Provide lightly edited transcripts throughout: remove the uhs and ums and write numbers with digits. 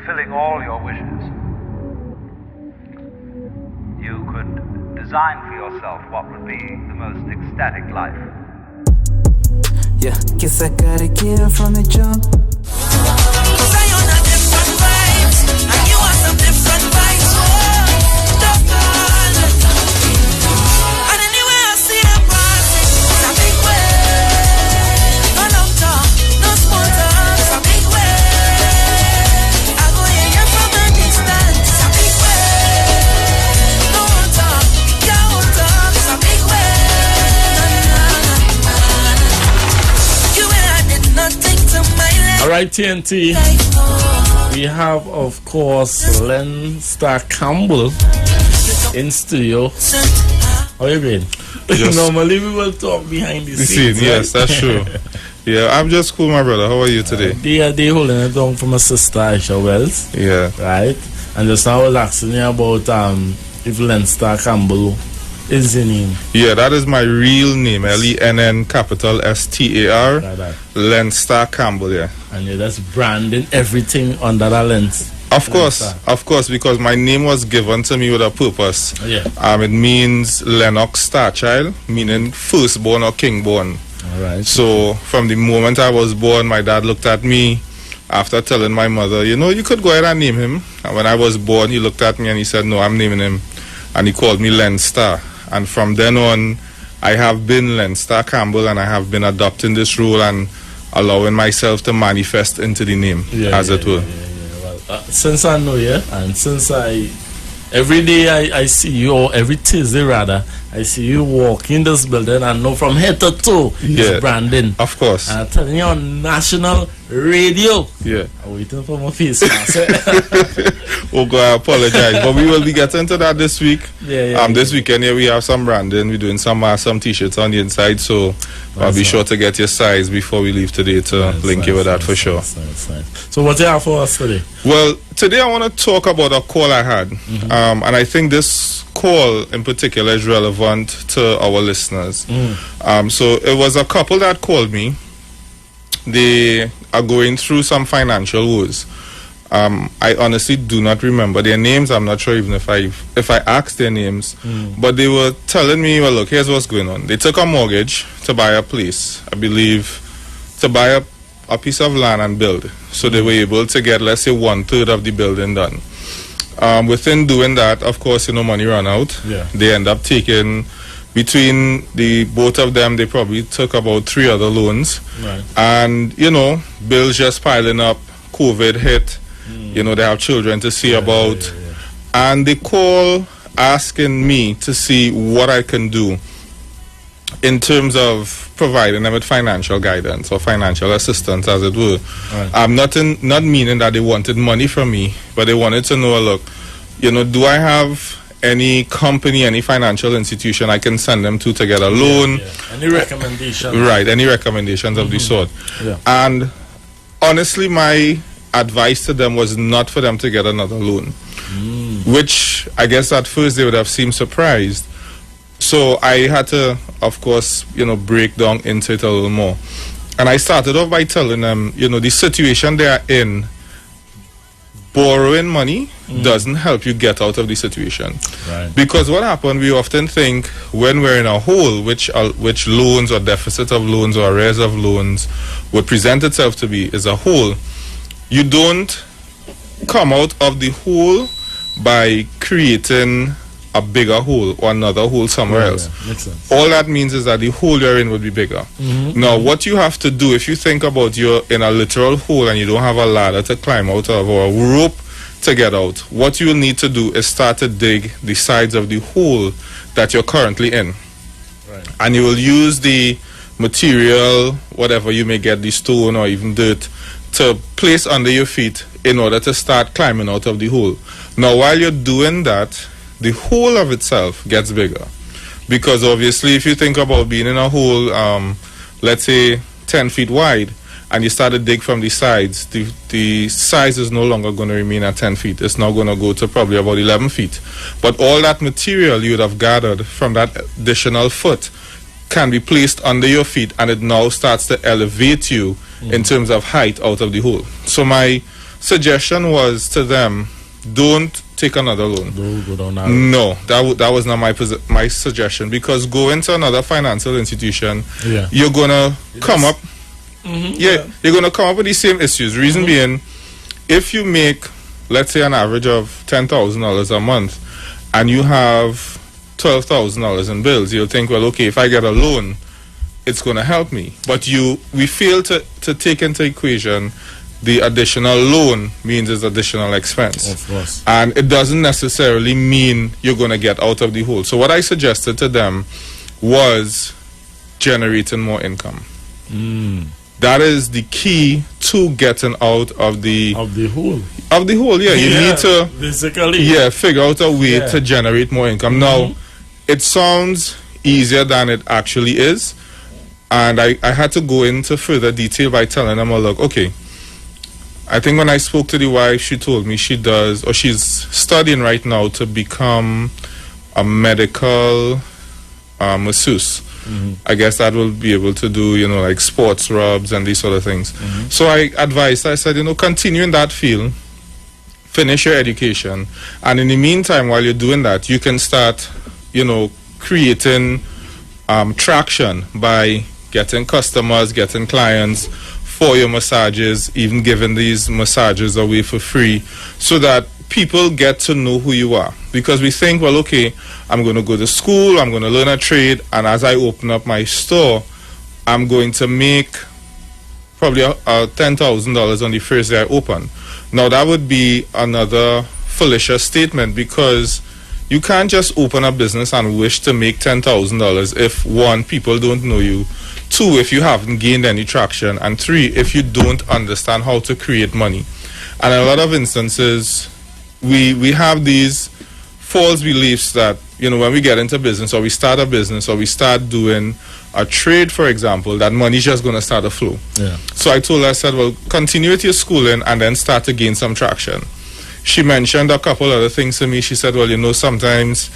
fulfilling all your wishes. You could design for yourself what would be the most ecstatic life. Yeah, guess I gotta get her from the jump. Cause I on a different vibes, and you want some different vibes. And anywhere I see a party, it's a big way. No long talk, no small talk, it's a big way. I go hear from a distance, it's a big way. No one talk, you won't talk, it's a big way. You and I did nothing to my life. Alright, TNT. We have, of course, LennStar Campbelle in studio. How are you doing? Normally we will talk behind the scenes. Right? Yes, that's true. Yeah, I'm just cool, my brother. How are you today? They holding it down for my sister Aisha Wells. Yeah. Right? And just now I was asking you about if LennStar Campbelle is your name. Yeah, that is my real name. LENN capital STAR. LennStar Campbelle, yeah. And you're just branding everything under that lens. Of course, because my name was given to me with a purpose. Yeah. It means Lennox Star Child, meaning firstborn or kingborn. Alright. So from the moment I was born, my dad looked at me after telling my mother, you know, you could go ahead and name him. And when I was born, he looked at me and he said, no, I'm naming him. And he called me LennStar. And from then on, I have been LennStar Campbelle, and I have been adopting this role and allowing myself to manifest into the name, as it were. Well, since I know you, and since every day I see you, or every Tuesday rather, I see you walk in this building and know from head to toe it's branding. Of course. And I'm telling you on national radio. Yeah. I'm waiting for my face mask. Oh God, I apologize. But we will be getting to that this week. This weekend here we have some branding. We're doing some t-shirts on the inside, so I'll be sure to get your size before we leave today to link you with that for sure. So what do you have for us today? Well, today I want to talk about a call I had. And I think this call in particular is relevant to our listeners. So it was a couple that called me. They are going through some financial woes. I honestly do not remember their names. I'm not sure even if I asked their names. But they were telling me, well, look, here's what's going on. They took a mortgage to buy a place, I believe, to buy a piece of land and build. So they were able to get, let's say, 1/3 of the building done. Within doing that, of course, money ran out. Yeah. They end up taking, between the both of them, they probably took about 3 other loans. Right. And, bills just piling up. COVID hit. They have children to see about. And they call asking me to see what I can do in terms of providing them with financial guidance or financial assistance, as it were. Right. Not meaning that they wanted money from me, but they wanted to know, look, do I have any company, any financial institution I can send them to get a loan? Any recommendations? Right, any recommendations of the sort. Yeah. And honestly, my advice to them was not for them to get another loan, which I guess at first they would have seemed surprised. So I had to, of course, break down into it a little more. And I started off by telling them, the situation they are in, borrowing money doesn't help you get out of the situation. Right. Because what happened, we often think when we're in a hole, which loans or deficit of loans or arrears of loans would present itself to be is a hole. You don't come out of the hole by creating a bigger hole or another hole somewhere else. Makes sense. All that means is that the hole you're in would be bigger. Now, what you have to do, if you think about you're in a literal hole and you don't have a ladder to climb out of or a rope to get out, what you will need to do is start to dig the sides of the hole that you're currently in. Right. And you will use the material, whatever you may get, the stone or even dirt, to place under your feet in order to start climbing out of the hole. Now, while you're doing that, the hole of itself gets bigger. Because obviously, if you think about being in a hole, let's say 10 feet wide, and you start to dig from the sides, the size is no longer going to remain at 10 feet. It's now going to go to probably about 11 feet. But all that material you would have gathered from that additional foot can be placed under your feet, and it now starts to elevate you in terms of height out of the hole. So my suggestion was to them, don't take another loan. Don't go down that road. No, that was not my suggestion, because going to another financial institution, you're gonna come up. You're gonna come up with the same issues. Reason being, if you make, let's say, an average of $10,000 a month, and you have $12,000 in bills, you'll think, well, okay, if I get a loan, it's gonna help me. But we fail to take into equation the additional loan means it's additional expense. Of course. And it doesn't necessarily mean you're going to get out of the hole. So what I suggested to them was generating more income. That is the key to getting out of the hole. Of the hole, yeah. You need to basically figure out a way to generate more income. Now, it sounds easier than it actually is. And I had to go into further detail by telling them, look, okay, I think when I spoke to the wife, she told me she's studying right now to become a medical masseuse. I guess that will be able to do, like sports rubs and these sort of things. So I advised, I said, continue in that field, finish your education, and in the meantime, while you're doing that, you can start, creating traction by getting customers, getting clients for your massages, even giving these massages away for free, so that people get to know who you are. Because we think, well, okay, I'm going to go to school, I'm going to learn a trade, and as I open up my store, I'm going to make probably $10,000 on the first day I open. Now, that would be another fallacious statement, because you can't just open a business and wish to make $10,000 if, one, people don't know you, two, if you haven't gained any traction, and three, if you don't understand how to create money. And in a lot of instances, we have these false beliefs that, when we get into business, or we start a business, or we start doing a trade, for example, that money's just going to start to flow. So I told her, I said, well, continue with your schooling and then start to gain some traction. She mentioned a couple other things to me. She said, well, sometimes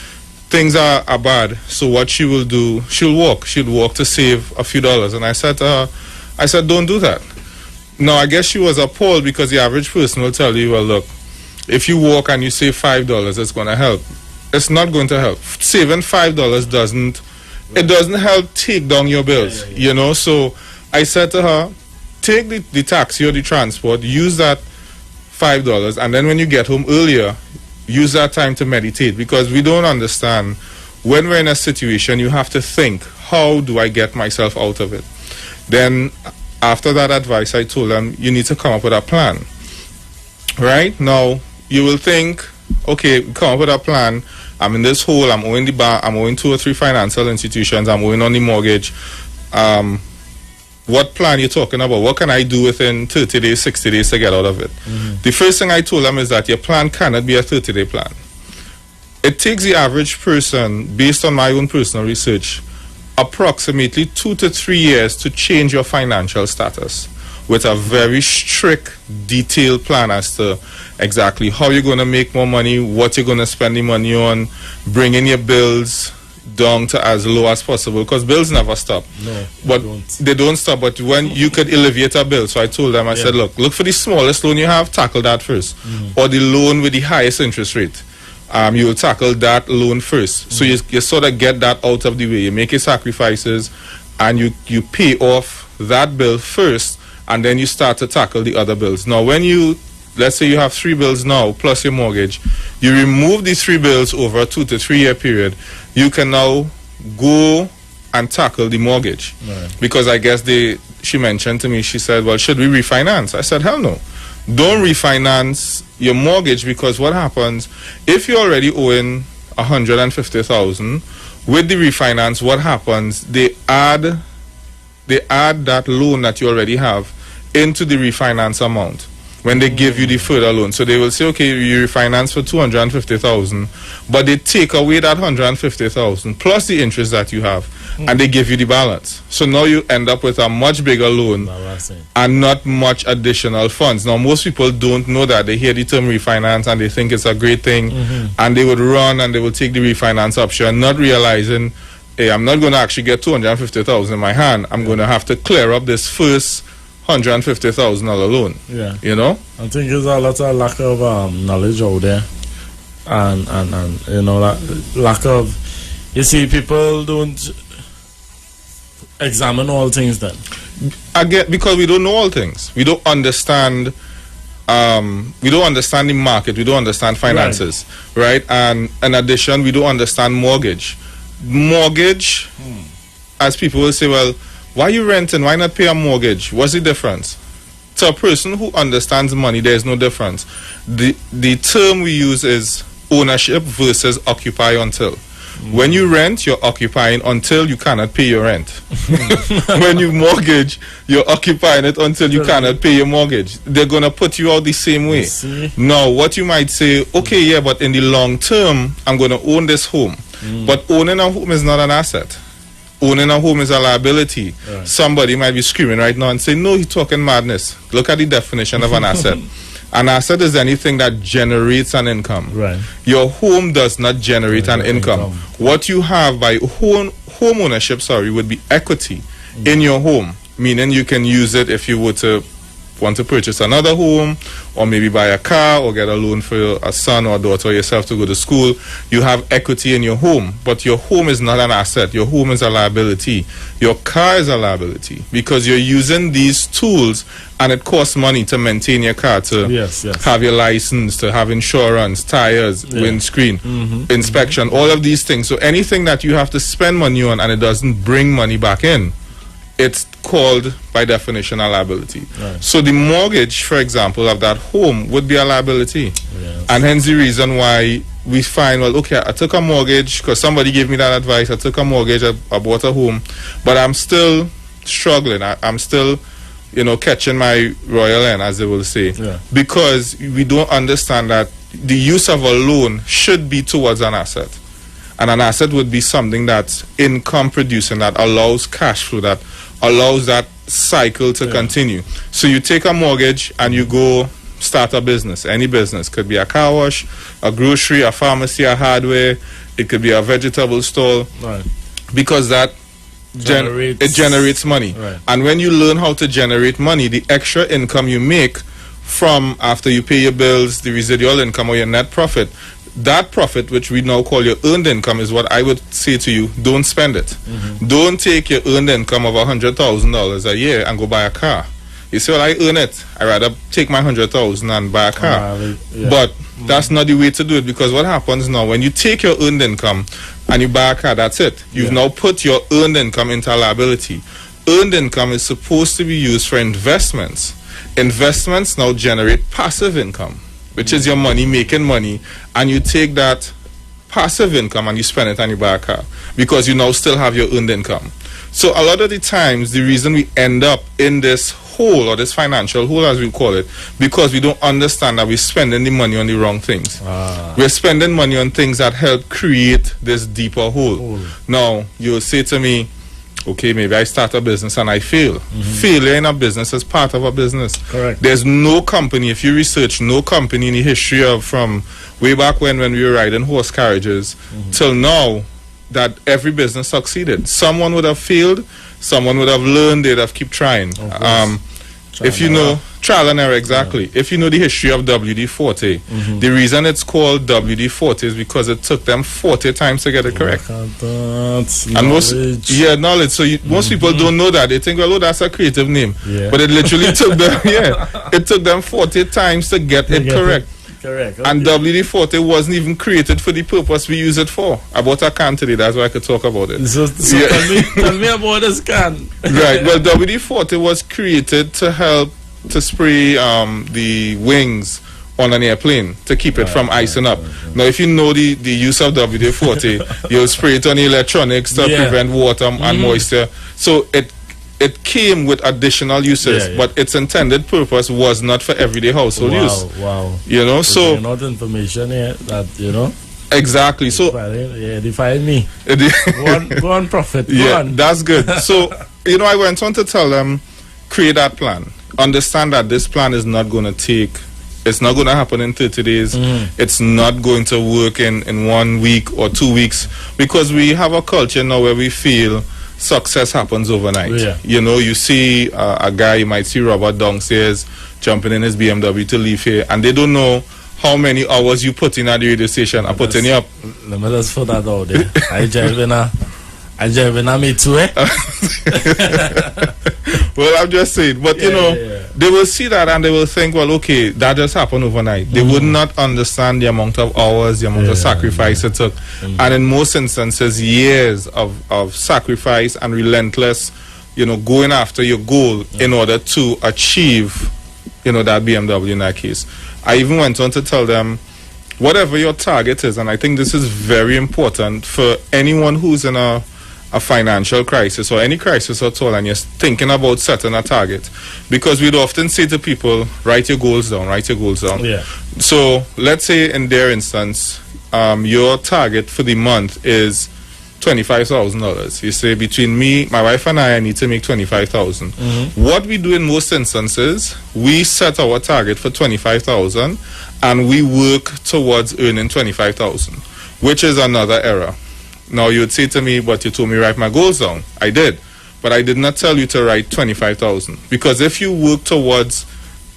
things are bad, so what she will do, she'll walk to save a few dollars. And I said to her, don't do that. Now, I guess she was appalled, because the average person will tell you, well, look, if you walk and you save $5, it's going to help. It's not going to help. Saving $5 doesn't help take down your bills, So I said to her, take the taxi or the transport, use that $5, and then when you get home earlier, use that time to meditate, because we don't understand, when we're in a situation, you have to think, how do I get myself out of it? Then after that advice, I told them, you need to come up with a plan. Right? Now, you will think, okay, come up with a plan. I'm in this hole, I'm owing the bank, I'm owing 2 or 3 financial institutions, I'm owing on the mortgage. What plan you're talking about? What can I do within 30 days, 60 days to get out of it? The first thing I told them is that your plan cannot be a 30-day plan. It takes the average person, based on my own personal research, approximately 2 to 3 years to change your financial status, with a very strict, detailed plan as to exactly how you're going to make more money, what you're going to spend the money on, bringing your bills down to as low as possible, because bills never stop. But they don't stop. But when you could alleviate a bill, so I told them, I said, look for the smallest loan you have, tackle that first, or the loan with the highest interest rate. You will tackle that loan first. So you sort of get that out of the way. You make your sacrifices, and you pay off that bill first, and then you start to tackle the other bills. Now, when let's say you have 3 bills now plus your mortgage, you remove these 3 bills over a 2 to 3 year period, you can now go and tackle the mortgage. Because I guess she mentioned to me, she said, well, should we refinance? I said, hell no. Don't refinance your mortgage, because what happens, if you're already owing $150,000, with the refinance, what happens, they add that loan that you already have into the refinance amount when they give you the further loan. So they will say, okay, you refinance for $250,000, but they take away that $150,000 plus the interest that you have, and they give you the balance. So now you end up with a much bigger loan and not much additional funds. Now, most people don't know that. They hear the term refinance and they think it's a great thing, and they would run and they will take the refinance option, not realizing, hey, I'm not going to actually get $250,000 in my hand. I'm going to have to clear up this first $150,000 loan. Yeah. You know? I think there's a lot of lack of knowledge out there, and you know, lack of. You see, people don't examine all things. Then Again, because we don't know all things. We don't understand. We don't understand the market. We don't understand finances, right? And in addition, we don't understand mortgage. Mortgage, as people will say, well, why are you renting? Why not pay a mortgage? What's the difference? To a person who understands money, there is no difference. The term we use is ownership versus occupy until. When you rent, you're occupying until you cannot pay your rent. When you mortgage, you're occupying it until you cannot pay your mortgage. They're going to put you out the same way. Now, what you might say, okay, yeah, but in the long term, I'm going to own this home. But owning a home is not an asset. Owning a home is a liability. Somebody might be screaming right now and say, no, he's talking madness. Look at the definition of an asset. An asset is anything that generates an income. Right. Your home does not generate an income. What you have by home ownership, would be equity in your home, meaning you can use it if you were to want to purchase another home, or maybe buy a car, or get a loan for a son or daughter or yourself to go to school. You have equity in your home, but your home is not an asset. Your home is a liability. Your car is a liability because you're using these tools, and it costs money to maintain your car, to have your license, to have insurance, tires, windscreen, inspection, all of these things. So anything that you have to spend money on and it doesn't bring money back in, it's called, by definition, a liability. So the mortgage, for example, of that home would be a liability. And hence the reason why we find, well, okay, I took a mortgage because somebody gave me that advice. I took a mortgage, I bought a home, but I'm still struggling. I'm still, you know, catching my royal end, as they will say, because we don't understand that the use of a loan should be towards an asset. And an asset would be something that's income producing, that allows cash flow, that allows that cycle to continue. So you take a mortgage and you go start a business. Any business. Could be a car wash, a grocery, a pharmacy, a hardware. It could be a vegetable stall. Because that it generates money. And when you learn how to generate money, the extra income you make from after you pay your bills, the residual income or your net profit, that profit, which we now call your earned income, is what I would say to you, don't spend it. Don't take your earned income of $100,000 a year and go buy a car. You say, well, I earn it. I'd rather take my $100,000 and buy a car. But that's not the way to do it, because what happens now, when you take your earned income and you buy a car, that's it. You've now put your earned income into a liability. Earned income is supposed to be used for investments. Investments now generate passive income, which is your money making money, and you take that passive income and you spend it and you buy a car because you now still have your earned income. So a lot of the times, the reason we end up in this hole, or this financial hole as we call it, because we don't understand that we're spending the money on the wrong things. We're spending money on things that help create this deeper hole. Now, you'll say to me, okay, maybe I start a business and I fail. Failure in a business is part of a business. There's no company, if you research, no company in the history of from way back when we were riding horse carriages till now, that every business succeeded. Someone would have failed, someone would have learned, they'd have keep trying. If you know, trial and error, exactly. If you know the history of WD-40, the reason it's called WD-40 is because it took them 40 times to get it correct. And most, knowledge. So most people don't know that. They think, well, oh, that's a creative name. But it literally took them, it took them 40 times to get it correct. And WD-40 wasn't even created for the purpose we use it for. I bought a can today, that's why I could talk about it. So tell me about this can. Right, well, WD-40 was created to help to spray the wings on an airplane to keep it from icing up. Now, if you know the use of WD-40, you'll spray it on electronics to prevent water and moisture. So it came with additional uses, but its intended purpose was not for everyday household use. You know, so not information here that, you know. Exactly. So define me. Go on, Prophet. Go on. That's good. So, you know, I went on to tell them, create that plan. Understand that this plan is not going to take, it's not going to happen in 30 days. It's not going to work in 1 week or 2 weeks, because we have a culture now where we feel success happens overnight. Yeah. You know, you see a guy, you might see Robert downstairs jumping in his BMW to leave here, and they don't know how many hours you put in at the radio station and putting you up. Let me just put that out there. I drive in a me too, eh? Well, I'm just saying, but you know, they will see that and they will think, well, okay, that just happened overnight. They would not understand the amount of hours, the amount of sacrifice it took, and in most instances, years of sacrifice and relentless, you know, going after your goal in order to achieve, you know, that BMW in that case. I even went on to tell them, whatever your target is, and I think this is very important for anyone who's in a financial crisis or any crisis at all, and you're thinking about setting a target, because we'd often say to people, write your goals down. Yeah. So let's say in their instance, your target for the month is $25,000. You say, between me, my wife and I need to make $25,000. What we do in most instances, we set our target for $25,000 and we work towards earning $25,000, which is another error. Now you would say to me, but you told me to write my goals down. I did, but I did not tell you to write $25,000, because if you work towards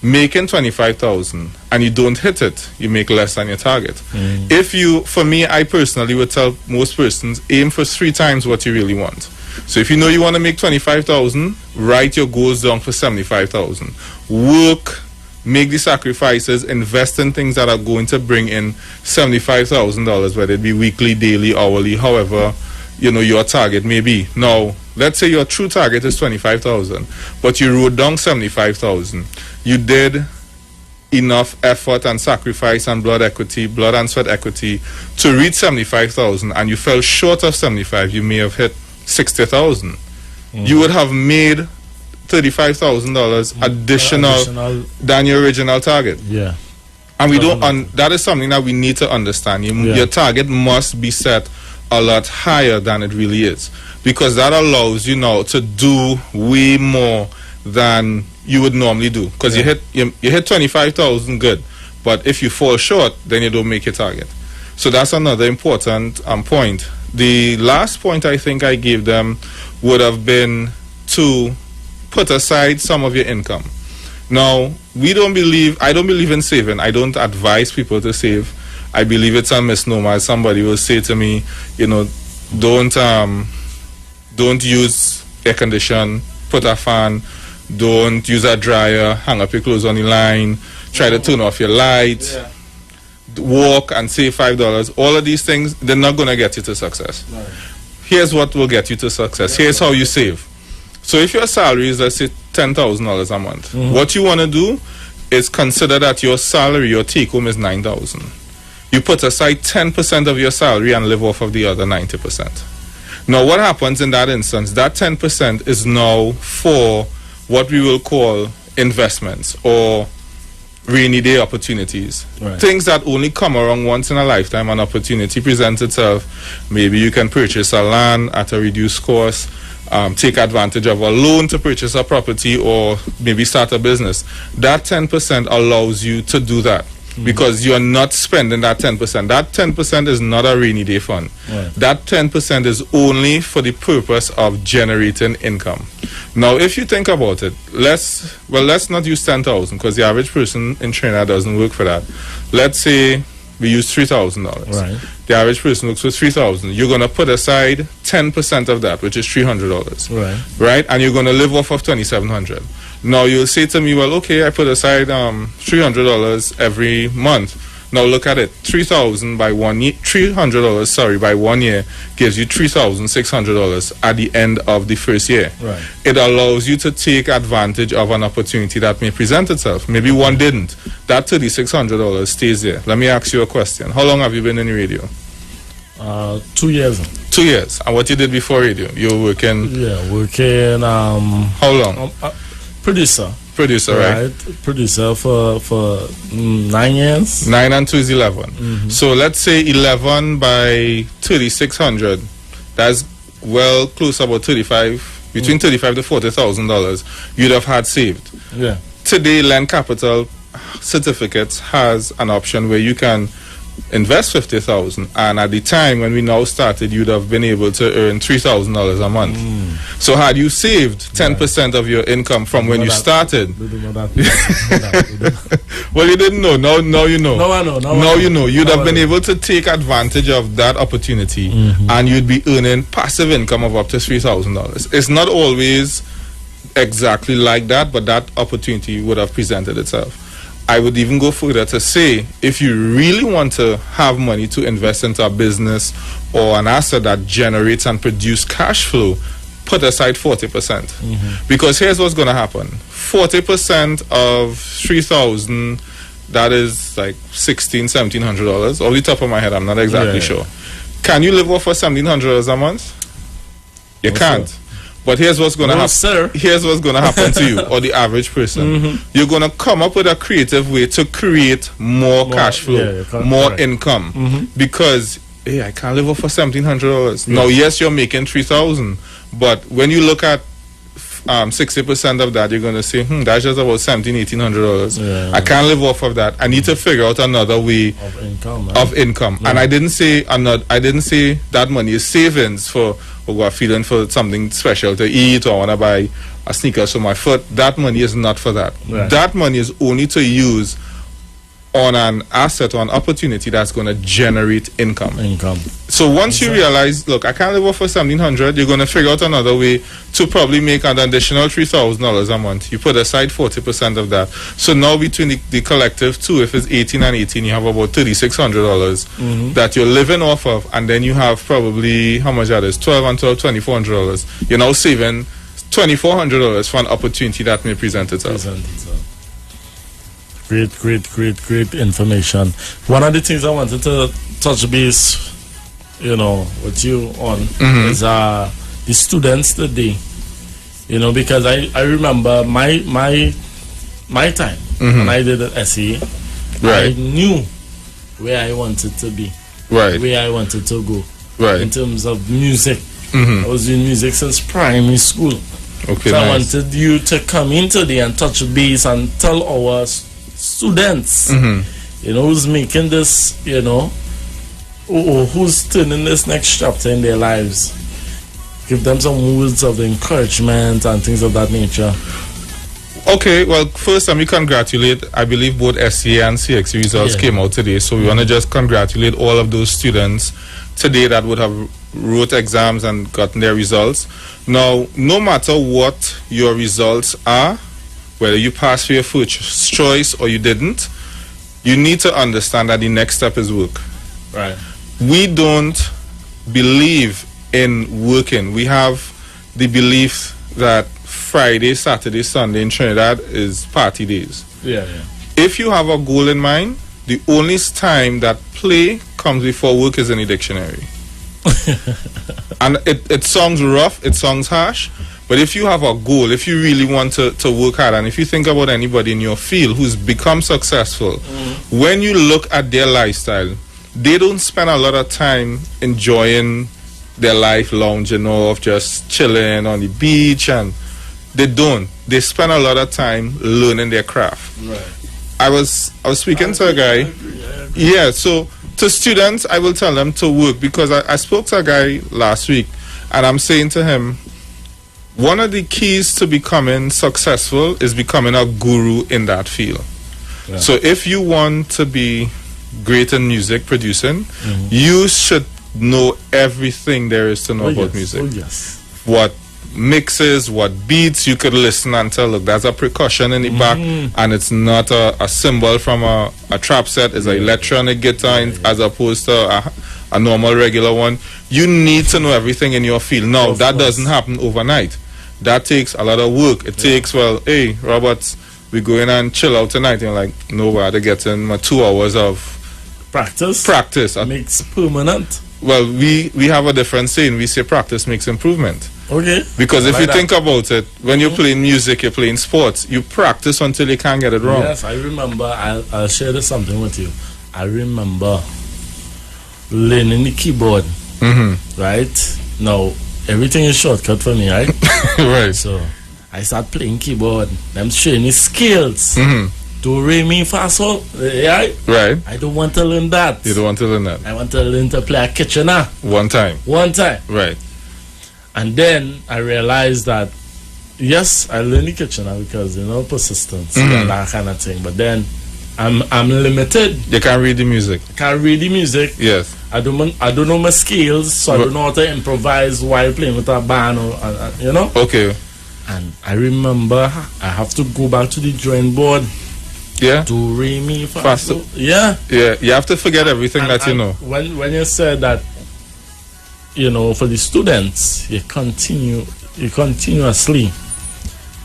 making $25,000 and you don't hit it, you make less than your target. If you, for me, I personally would tell most persons, aim for 3 times what you really want. So if you know you want to make $25,000, write your goals down for $75,000. Work, make the sacrifices, invest in things that are going to bring in $75,000, whether it be weekly, daily, hourly, however, you know, your target may be. Now, let's say your true target is $25,000, but you wrote down $75,000. You did enough effort and sacrifice and blood and sweat equity to reach $75,000, and you fell short of $75,000. You may have hit $60,000. You would have made $35,000 additional than your original target. Yeah. And we don't. That is something that we need to understand. Your target must be set a lot higher than it really is, because that allows you now to do way more than you would normally do. Because you hit 25,000, good, but if you fall short, then you don't make your target. So that's another important point. The last point I think I gave them would have been to put aside some of your income. Now, I don't believe in saving. I don't advise people to save. I believe it's a misnomer. Somebody will say to me, you know, don't use air condition, put a fan, don't use a dryer, hang up your clothes on the line, try to turn off your light, walk and save $5. All of these things, they're not going to get you to success. Right. Here's what will get you to success. Here's how you save. So if your salary is, let's say, $10,000 a month, what you want to do is consider that your salary, your take home is $9,000. You put aside 10% of your salary and live off of the other 90%. Now what happens in that instance, that 10% is now for what we will call investments or rainy day opportunities. Right. Things that only come around once in a lifetime. An opportunity presents itself. Maybe you can purchase a land at a reduced cost, take advantage of a loan to purchase a property, or maybe start a business. That 10% allows you to do that. Because you are not spending that 10%. That 10% is not a rainy day fund. Right. That 10% is only for the purpose of generating income. Now, if you think about it, let's not use 10,000, because the average person in Trinidad doesn't work for that. Let's say we use $3,000. Right. The average person looks for $3,000. You're going to put aside 10% of that, which is $300. Right? And you're going to live off of $2,700. Now you'll say to me, well, okay, I put aside $300 every month. Now look at it, $300 by 1 year by 1 year gives you $3,600 at the end of the first year. Right. It allows you to take advantage of an opportunity that may present itself. Maybe one didn't. That $3,600 stays there. Let me ask you a question. How long have you been in radio? 2 years. 2 years. And what you did before radio? You were working? Yeah, working. How long? Producer, right? Producer for 9 years. 9 and 2 is 11. So let's say 11 by 3,600. That's well close about between $35,000 to $40,000 you'd have had saved. Yeah. Today, Lend Capital Certificates has an option where you can invest 50,000, and at the time when we now started, you'd have been able to earn $3,000 a month. So had you saved 10% of your income from when you started, well, you didn't know. Now you know. No, I know. Now you know. You'd have been able to take advantage of that opportunity, and you'd be earning passive income of up to $3,000. It's not always exactly like that, but that opportunity would have presented itself. I would even go further to say, if you really want to have money to invest into a business or an asset that generates and produce cash flow, put aside 40%. Because here's what's going to happen. 40% of 3,000, that is like $1,600, $1,700. Off the top of my head, I'm not exactly sure. Can you live off of $1,700 a month? You can't. Sir. But here's what's going to happen. Here's what's going to happen to you or the average person. You're going to come up with a creative way to create more cash flow, more income. Because, hey, I can't live off of $1,700. Now, yes, you're making $3,000, but when you look at 60% of that, you're going to say, that's just about $1,700, $1,800. I can't live off of that. I need to figure out another way of income. And I didn't say that money is savings for feeling for something special to eat, or I want to buy a sneakers for my foot. That money is not for that. That money is only to use on an asset or an opportunity that's going to generate income. So once you realize, look, I can't live off for $1,700, you're going to figure out another way to probably make an additional $3,000 a month. You put aside 40% of that. So now between the collective two, if it's 18 and 18, you have about $3,600 that you're living off of, and then you have probably, how much that is, 12 and 12, $2,400. You're now saving $2,400 for an opportunity that may present itself. Great information. One of the things I wanted to touch base, with you on is the students today. Because I remember my time when I did an SE, I knew where I wanted to be, where I wanted to go, in terms of music. I was doing music since primary school. Okay, so I wanted you to come in today and touch base and tell our students, who's making this, who's turning this next chapter in their lives. Give them some words of encouragement and things of that nature. Okay, well, first let me congratulate, I believe both SCA and CXC results came out today, so we want to just congratulate all of those students today that would have wrote exams and gotten their results. Now, no matter what your results are, whether you passed for your first choice or you didn't, you need to understand that the next step is work. We don't believe in working. We have the belief that Friday, Saturday, Sunday in Trinidad is party days. If you have a goal in mind, the only time that play comes before work is in the dictionary. And it sounds rough, it sounds harsh, but if you have a goal, if you really want to work hard, and if you think about anybody in your field who's become successful, when you look at their lifestyle, they don't spend a lot of time enjoying their life, lounging off, just chilling on the beach, and they don't. They spend a lot of time learning their craft. I was speaking to a guy. So to students, I will tell them to work, because I spoke to a guy last week, and I'm saying to him, one of the keys to becoming successful is becoming a guru in that field. So if you want to be great in music producing, you should know everything there is to know about music. What mixes, what beats, you could listen and tell, look, there's a percussion in the back, and it's not a cymbal from a trap set, it's an electronic guitar as opposed to a normal regular one. You need to know everything in your field. Now, that doesn't happen overnight. That takes a lot of work. It takes, well, hey, Robert, we go in and chill out tonight. And you're like, no, I had to get in my 2 hours of practice. Makes permanent. Well, we have a different saying. We say practice makes improvement. Because if you think about it, when you're playing music, you're playing sports, you practice until you can't get it wrong. Yes, I remember. I'll share something with you. I remember learning the keyboard. Right? Now, everything is shortcut for me, right? Right. So I start playing keyboard. I'm showing me skills. Do, re, mi, fa, sol. Yeah? Right. I don't want to learn that. You don't want to learn that. I want to learn to play a kitchener. One time. Right. And then I realized that, yes, I learned the kitchener because, persistence and that kind of thing. But then I'm limited. You can't read the music. Can't read the music. Yes. I don't know my skills, so I don't know how to improvise while playing with a band, Okay. And I remember I have to go back to the drawing board. Yeah. Do, re, mi, fa, Fast. sol. Yeah. Yeah. You have to forget everything that you know. When you said that, for the students, you continuously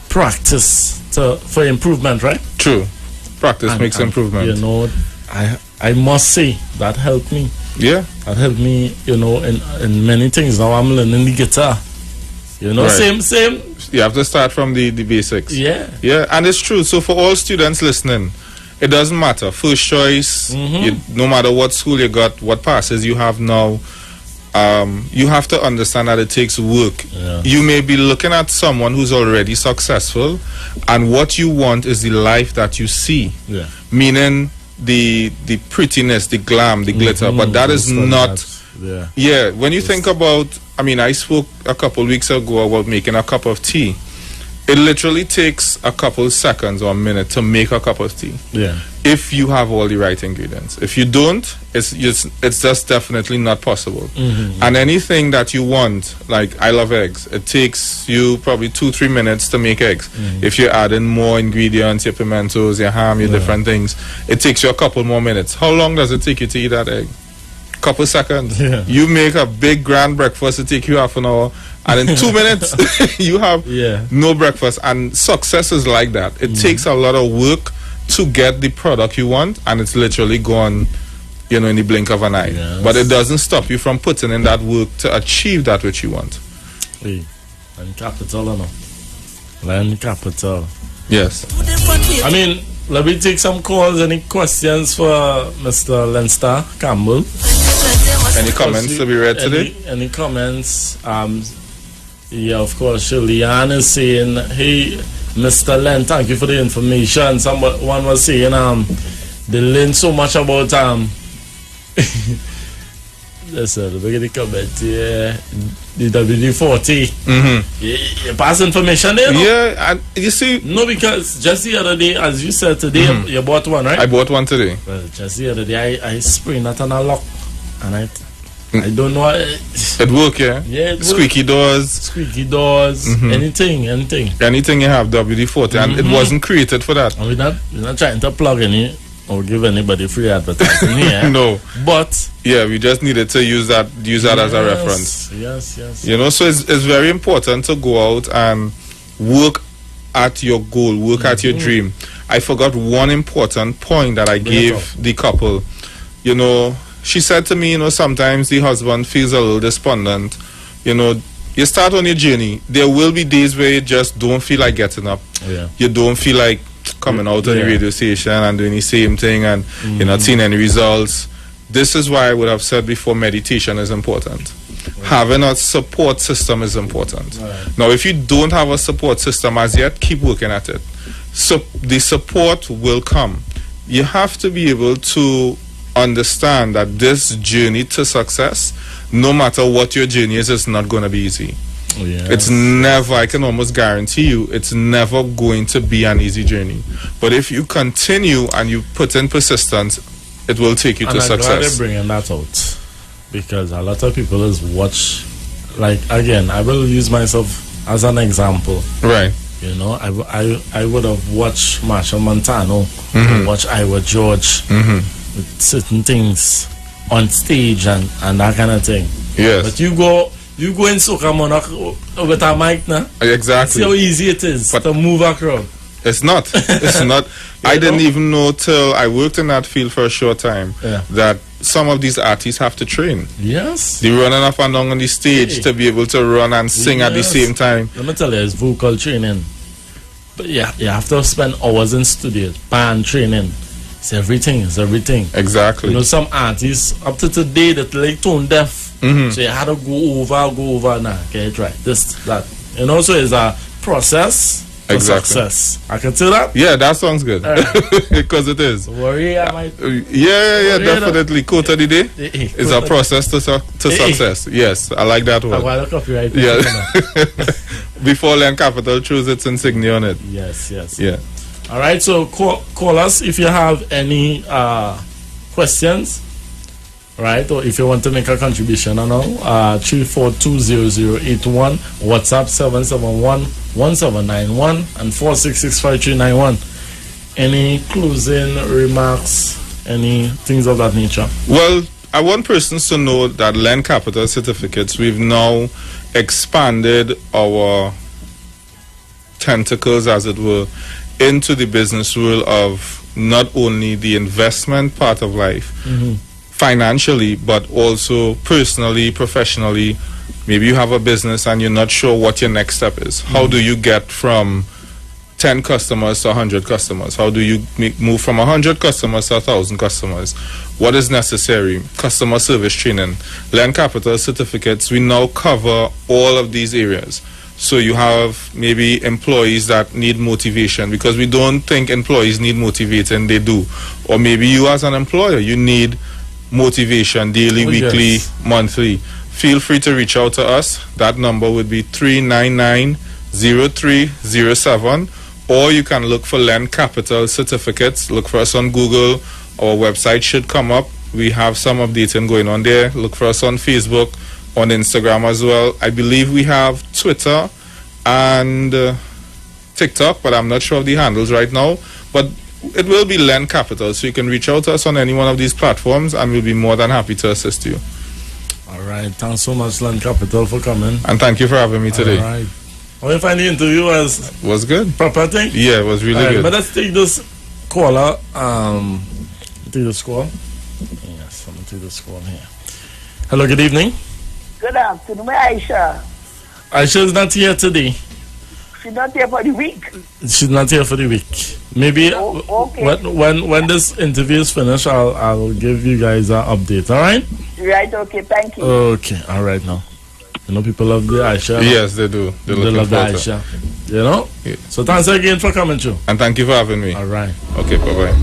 practice for improvement, right? True. Practice makes improvement. I must say that helped me. Yeah. That helped me, in many things. Now I'm learning the guitar. Right. Same. You have to start from the basics. Yeah. Yeah, and it's true. So for all students listening, it doesn't matter. First choice, no matter what school you got, what passes you have now, you have to understand that it takes work. Yeah. You may be looking at someone who's already successful, and what you want is the life that you see. Yeah. Meaning the prettiness, the glam, the glitter, but that is not. Yeah. When you think about, I spoke a couple weeks ago about making a cup of tea. It literally takes a couple seconds or a minute to make a cup of tea. Yeah. If you have all the right ingredients. If you don't, it's just definitely not possible. And anything that you want, like I love eggs, it takes you probably 2-3 minutes to make eggs. If you're adding more ingredients, your pimentos, your ham, your different things, it takes you a couple more minutes. How long does it take you to eat that egg? Couple seconds. Yeah. You make a big grand breakfast, it take you half an hour, and in 2 minutes you have no breakfast. And success is like that. It takes a lot of work to get the product you want, and it's literally gone, in the blink of an eye. Yes. But it doesn't stop you from putting in that work to achieve that which you want. Hey, learn capital or no? Learn capital. Yes. Let me take some calls. Any questions for Mr. LennStar Campbelle? Any comments to be read today? Any comments? Yeah, of course. Shirley-Ann is saying, hey, Mr. Len, thank you for the information. Someone was saying they learned so much about that's the beginning comment, the WD-40. You pass information there, no? Yeah, and you see... No, because just the other day, as you said today, you bought one, right? I bought one today. Well, just the other day, I sprained that on a lock, and I don't know... It work, yeah? Yeah, it Squeaky doors. Anything. Anything you have, WD-40, and it wasn't created for that. And we're not trying to plug any or give anybody free advertising here. No. But yeah, we just needed to use that as a reference. Yes. So it's very important to go out and work at your goal, work at your dream. I forgot one important point that I gave the couple. She said to me, sometimes the husband feels a little despondent. You start on your journey. There will be days where you just don't feel like getting up. Yeah. You don't feel like coming out on the radio station and doing the same thing, and you're not seeing any results. This is why I would have said before, meditation is important. Having a support system is important. Now, if you don't have a support system as yet, keep working at it. So the support will come. You have to be able to understand that this journey to success, no matter what your journey is, not going to be easy. It's never, I can almost guarantee you, it's never going to be an easy journey. But if you continue and you put in persistence, it will take you to success. I'm glad they're bringing that out, because a lot of people is watch, like, again, I will use myself as an example. Right. I would have watched Marshall Montano, watch Iowa George, with certain things on stage and that kind of thing. Yes. But you go in Soca Monarch with a mic now. Exactly. See how easy it is to move a crowd. It's not. It's not. I didn't even know till I worked in that field for a short time that some of these artists have to train. Yes. They're running up and down on the stage to be able to run and sing at the same time. Let me tell you, it's vocal training. But yeah, you have to spend hours in studio, band training. It's everything. Exactly. Some artists up to today that like tone deaf. So you had to go over now. Get it right. This, that. So it's a process. for Exactly. success. I can say that? Yeah, that sounds good. Because it is. Worry, I might. Yeah, definitely. Quote of the day is a process to success. Yes, I like that I word. want to copyright. Yeah. Before Len Capital choose its insignia on it. Yes. Yeah. All right, so call us if you have any questions, right? Or if you want to make a contribution, 3420081, WhatsApp 771-1791 and 4665391. Any closing remarks, any things of that nature? Well, I want persons to know that Len Capital Certificates, we've now expanded our tentacles, as it were, into the business world of not only the investment part of life, financially, but also personally, professionally. Maybe you have a business and you're not sure what your next step is. How do you get from 10 customers to 100 customers? How do you move from 100 customers to 1,000 customers? What is necessary? Customer service training. Len Capital Certificates, we now cover all of these areas. So you have maybe employees that need motivation, because we don't think employees need motivating, they do. Or maybe you as an employer, you need motivation daily, weekly, monthly. Feel free to reach out to us. That number would be 399-0307. Or you can look for Len Capital Certificates. Look for us on Google. Our website should come up. We have some updating going on there. Look for us on Facebook, on Instagram as well. I believe we have Twitter and TikTok, but I'm not sure of the handles right now. But it will be Len Capital, so you can reach out to us on any one of these platforms, and we'll be more than happy to assist you. All right. Thanks so much, Len Capital, for coming. And thank you for having me today. All right. How do you find the interview? Was good. Proper thing? Yeah, it was really good. But let's take this caller. Take this call. Yes, I'm going to take this call here. Hello, good evening. Good afternoon, Aisha. Aisha is not here today. She's not here for the week. She's not here for the week. Maybe okay. when this interview is finished, I'll give you guys an update. All right? Right, okay, thank you. Okay, all right now. You know, people love the Aisha. Yes, they do. They love the Aisha. You know? Yeah. So thanks again for coming through. And thank you for having me. All right. Okay, bye-bye.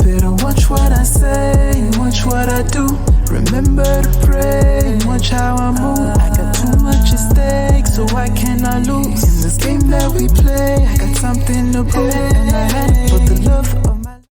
Better watch what I say, watch what I do. Remember to pray, watch how I move. I got too much at stake, so I cannot lose. In this game that we play, I got something to prove.